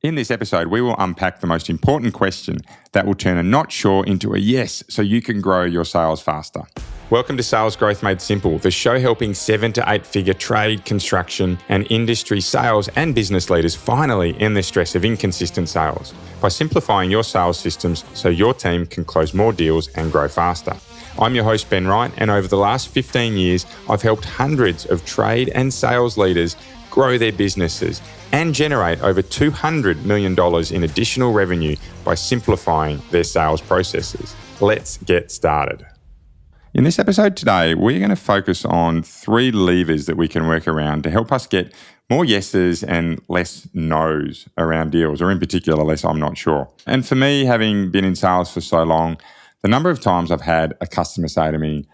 In this episode, we will unpack the most important question that will turn a not sure into a yes so you can grow your sales faster. Welcome to Sales Growth Made Simple, the show helping 7 to 8 figure trade, construction, and industry sales and business leaders finally end the stress of inconsistent sales by simplifying your sales systems so your team can close more deals and grow faster. I'm your host, Ben Wright, and over the last 15 years, I've helped hundreds of trade and sales leaders grow their businesses and generate over $200 million in additional revenue by simplifying their sales processes. Let's get started. In this episode today, we're going to focus on 3 levers that we can work around to help us get more yeses and less nos around deals, or in particular, less I'm not sure. And for me, having been in sales for so long, the number of times I've had a customer say to me,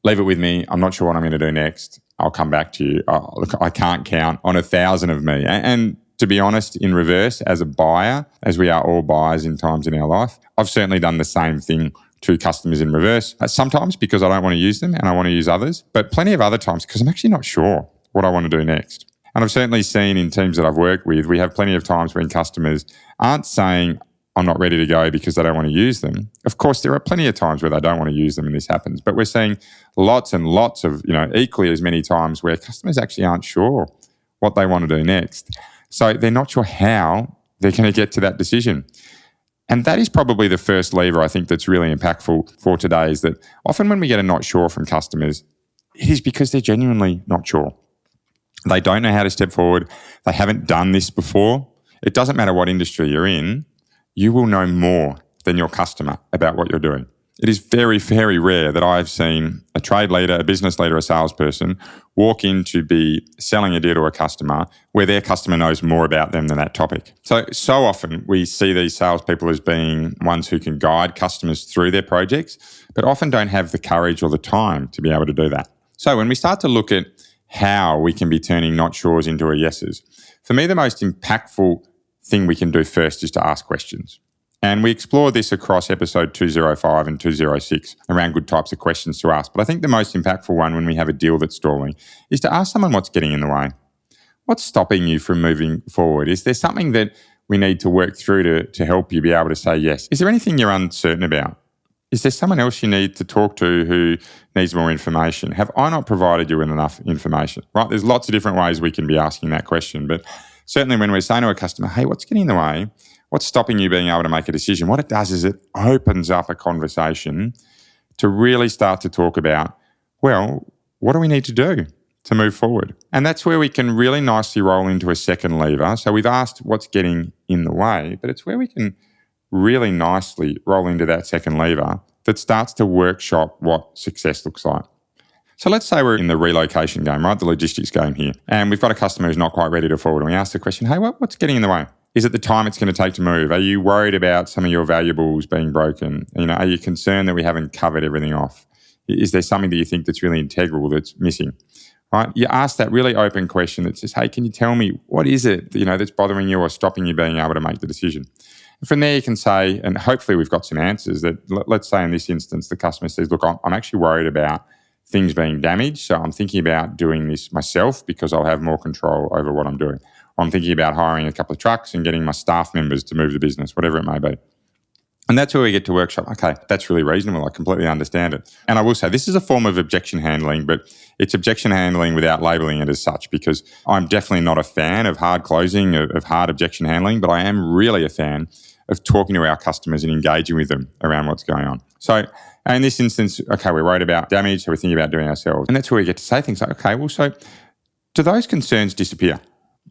leave it with me, I'm not sure what I'm going to do next, I'll come back to you. Oh, look, I can't count on 1,000 of me. And to be honest, in reverse, as a buyer, as we are all buyers in times in our life, I've certainly done the same thing to customers in reverse. Sometimes because I don't want to use them and I want to use others, but plenty of other times because I'm actually not sure what I want to do next. And I've certainly seen in teams that I've worked with, we have plenty of times when customers aren't saying, I'm not ready to go because they don't want to use them. Of course, there are plenty of times where they don't want to use them and this happens, but we're seeing lots and lots of, equally as many times where customers actually aren't sure what they want to do next. So they're not sure how they're going to get to that decision. And that is probably the first lever I think that's really impactful for today, is that often when we get a not sure from customers, it is because they're genuinely not sure. They don't know how to step forward. They haven't done this before. It doesn't matter what industry you're in, you will know more than your customer about what you're doing. It is very, very rare that I've seen a trade leader, a business leader, a salesperson walk in to be selling a deal to a customer where their customer knows more about them than that topic. So often we see these salespeople as being ones who can guide customers through their projects, but often don't have the courage or the time to be able to do that. So when we start to look at how we can be turning not sures into a yeses, for me, the most impactful thing we can do first is to ask questions. And we explored this across episode 205 and 206 around good types of questions to ask. But I think the most impactful one when we have a deal that's stalling is to ask someone what's getting in the way. What's stopping you from moving forward? Is there something that we need to work through to help you be able to say yes? Is there anything you're uncertain about? Is there someone else you need to talk to who needs more information? Have I not provided you with enough information? Right? There's lots of different ways we can be asking that question, but certainly when we're saying to a customer, hey, what's getting in the way? What's stopping you being able to make a decision? What it does is it opens up a conversation to really start to talk about, well, what do we need to do to move forward? And that's where we can really nicely roll into a second lever. So we've asked what's getting in the way, but it's where we can really nicely roll into that second lever that starts to workshop what success looks like. So let's say we're in the relocation game, right? The logistics game here. And we've got a customer who's not quite ready to forward. And we ask the question, hey, what's getting in the way? Is it the time it's going to take to move? Are you worried about some of your valuables being broken? Are you concerned that we haven't covered everything off? Is there something that you think that's really integral that's missing? Right? You ask that really open question that says, hey, can you tell me what is it, that's bothering you or stopping you being able to make the decision? And from there you can say, and hopefully we've got some answers that, let's say in this instance, the customer says, look, I'm actually worried about things being damaged. So I'm thinking about doing this myself because I'll have more control over what I'm doing. I'm thinking about hiring a couple of trucks and getting my staff members to move the business, whatever it may be. And that's where we get to workshop. Okay, that's really reasonable. I completely understand it. And I will say this is a form of objection handling, but it's objection handling without labeling it as such, because I'm definitely not a fan of hard closing, of hard objection handling, but I am really a fan of talking to our customers and engaging with them around what's going on. So in this instance, okay, we're worried about damage, so we're thinking about doing it ourselves. And that's where we get to say things like, okay, well, so do those concerns disappear?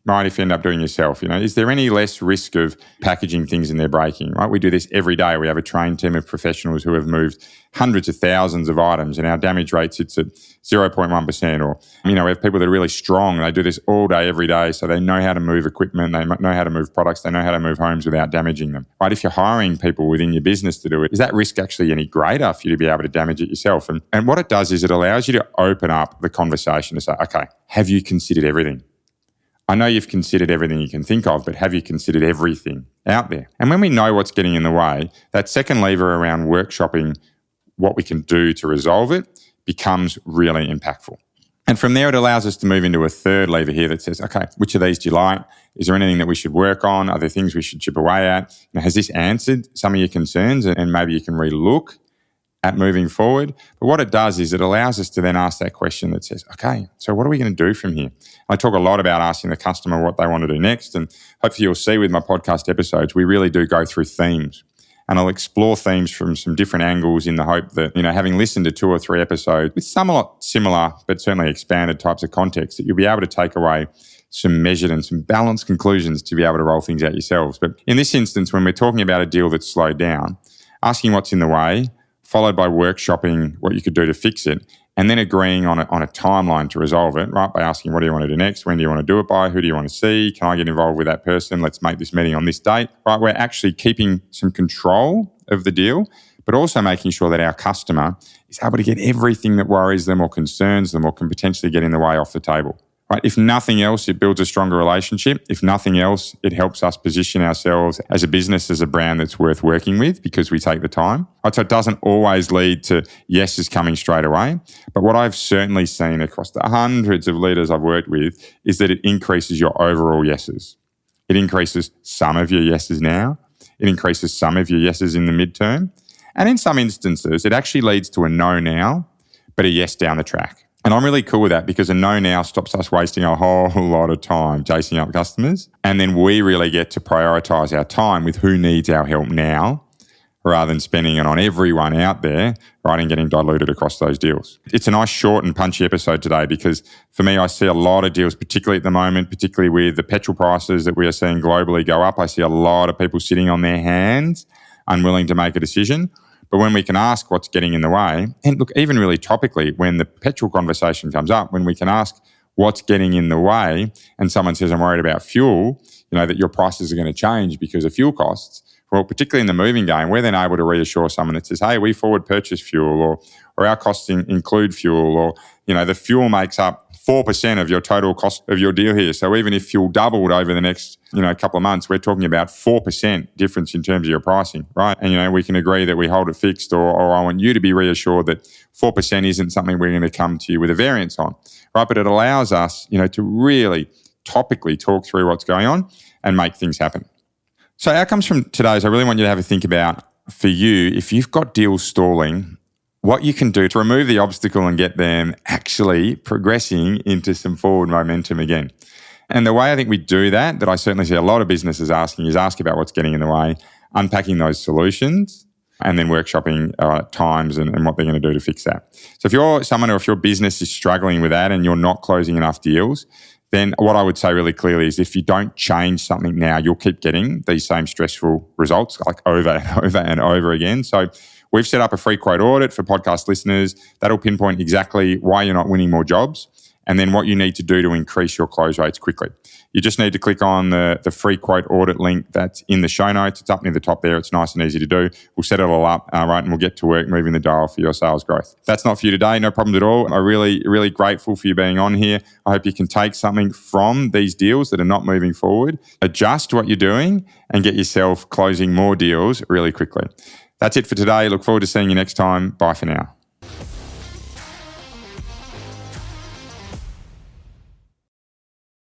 Right, if you end up doing it yourself, is there any less risk of packaging things and they're breaking, right? We do this every day. We have a trained team of professionals who have moved hundreds of thousands of items and our damage rate sits at 0.1%. Or, we have people that are really strong. They do this all day, every day. So they know how to move equipment. They know how to move products. They know how to move homes without damaging them, right? If you're hiring people within your business to do it, is that risk actually any greater for you to be able to damage it yourself? And what it does is it allows you to open up the conversation to say, okay, have you considered everything? I know you've considered everything you can think of, but have you considered everything out there? And when we know what's getting in the way, that second lever around workshopping what we can do to resolve it becomes really impactful. And from there, it allows us to move into a third lever here that says, okay, which of these do you like? Is there anything that we should work on? Are there things we should chip away at? Has this answered some of your concerns? And maybe you can relook at moving forward. But what it does is it allows us to then ask that question that says, okay, so what are we going to do from here? I talk a lot about asking the customer what they want to do next. And hopefully you'll see with my podcast episodes, we really do go through themes. And I'll explore themes from some different angles in the hope that, having listened to 2 or 3 episodes with somewhat similar, but certainly expanded types of context, that you'll be able to take away some measured and some balanced conclusions to be able to roll things out yourselves. But in this instance, when we're talking about a deal that's slowed down, asking what's in the way, followed by workshopping what you could do to fix it, and then agreeing on a timeline to resolve it, right? By asking, what do you want to do next? When do you want to do it by? Who do you want to see? Can I get involved with that person? Let's make this meeting on this date, right? We're actually keeping some control of the deal, but also making sure that our customer is able to get everything that worries them or concerns them or can potentially get in the way off the table. Right? If nothing else, it builds a stronger relationship. If nothing else, it helps us position ourselves as a business, as a brand that's worth working with because we take the time. Right? So it doesn't always lead to yeses coming straight away. But what I've certainly seen across the hundreds of leaders I've worked with is that it increases your overall yeses. It increases some of your yeses now. It increases some of your yeses in the midterm. And in some instances, it actually leads to a no now, but a yes down the track. And I'm really cool with that because a no now stops us wasting a whole lot of time chasing up customers. And then we really get to prioritize our time with who needs our help now rather than spending it on everyone out there, right, and getting diluted across those deals. It's a nice short and punchy episode today because for me, I see a lot of deals, particularly at the moment, particularly with the petrol prices that we are seeing globally go up. I see a lot of people sitting on their hands, unwilling to make a decision. But when we can ask what's getting in the way, and look, even really topically, when the petrol conversation comes up, when we can ask what's getting in the way and someone says, I'm worried about fuel, that your prices are going to change because of fuel costs. Well, particularly in the moving game, we're then able to reassure someone that says, hey, we forward purchase fuel or our costs include fuel or, the fuel makes up 4% of your total cost of your deal here. So even if fuel doubled over the next, couple of months, we're talking about 4% difference in terms of your pricing, right? And, we can agree that we hold it fixed or I want you to be reassured that 4% isn't something we're going to come to you with a variance on, right? But it allows us, to really topically talk through what's going on and make things happen. So outcomes from today is I really want you to have a think about, for you, if you've got deals stalling, what you can do to remove the obstacle and get them actually progressing into some forward momentum again. And the way I think we do that I certainly see a lot of businesses asking is ask about what's getting in the way, unpacking those solutions, and then workshopping times and what they're going to do to fix that. So if you're someone or if your business is struggling with that and you're not closing enough deals, then what I would say really clearly is if you don't change something now, you'll keep getting these same stressful results like over and over and over again. So we've set up a free quote audit for podcast listeners. That'll pinpoint exactly why you're not winning more jobs and then what you need to do to increase your close rates quickly. You just need to click on the free quote audit link that's in the show notes. It's up near the top there. It's nice and easy to do. We'll set it all up, right, and we'll get to work moving the dial for your sales growth. That's not for you today. No problems at all. I'm really, really grateful for you being on here. I hope you can take something from these deals that are not moving forward, adjust what you're doing, and get yourself closing more deals really quickly. That's it for today. Look forward to seeing you next time. Bye for now.